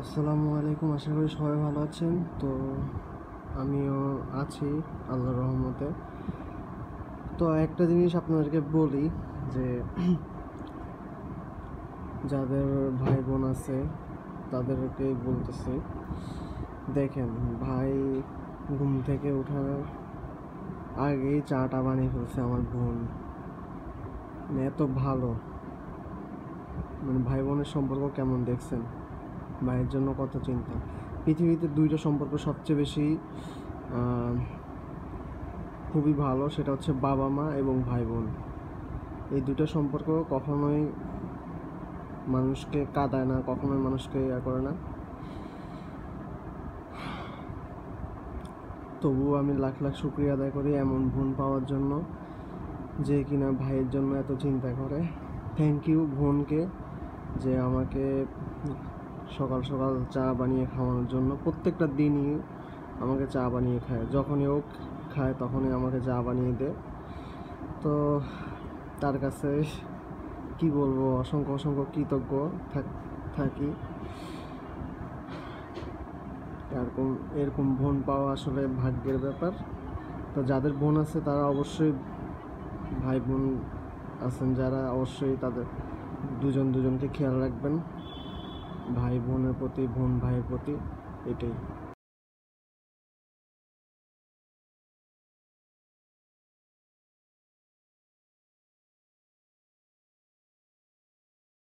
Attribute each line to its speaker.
Speaker 1: আসসালামু আলাইকুম, আশা করি সবাই ভালো আছেন। তো আমিও আছি আল্লাহর রহমতে। তো একটা জিনিস আপনাদেরকে বলি যে যাদের ভাই বোন আছে তাদেরকেই বলতেছি, দেখেন ভাই ঘুম থেকে ওঠার আগেই চাটা বানিয়ে ফেলছে আমার বোন। মানে এত ভালো, মানে ভাই বোনের সম্পর্ক কেমন দেখছেন? ভাইয়ের জন্য কত চিন্তা। পৃথিবীতে দুইটা সম্পর্ক সবচেয়ে বেশি খুবই ভালো, সেটা হচ্ছে বাবা মা এবং ভাই বোন। এই দুটো সম্পর্ক কখনোই মানুষকে কাঁদায় না, কখনোই মানুষকে করে না। তবুও আমি লাখ লাখ শুকরিয়া আদায় করি এমন বোন পাওয়ার জন্য, যে কিনা ভাইয়ের জন্য এত চিন্তা করে। থ্যাংক ইউ বোনকে, যে আমাকে সকাল সকাল চা বানিয়ে খাওয়ানোর জন্য। প্রত্যেকটা দিনই আমাকে চা বানিয়ে খায়, যখনই ও খায় তখনই আমাকে চা বানিয়ে দেয়। তো তার কাছে কি বলবো, অসংখ্য অসংখ্য কৃতজ্ঞ থাকি। এরকম বোন পাওয়া আসলে ভাগ্যের ব্যাপার। তো যাদের বোন আছে তারা অবশ্যই, ভাই বোন আছেন যারা, অবশ্যই তাদের দুজনকে খেয়াল রাখবেন, ভাই বোনের প্রতি, বোন ভাইয়ের প্রতি। এটাই।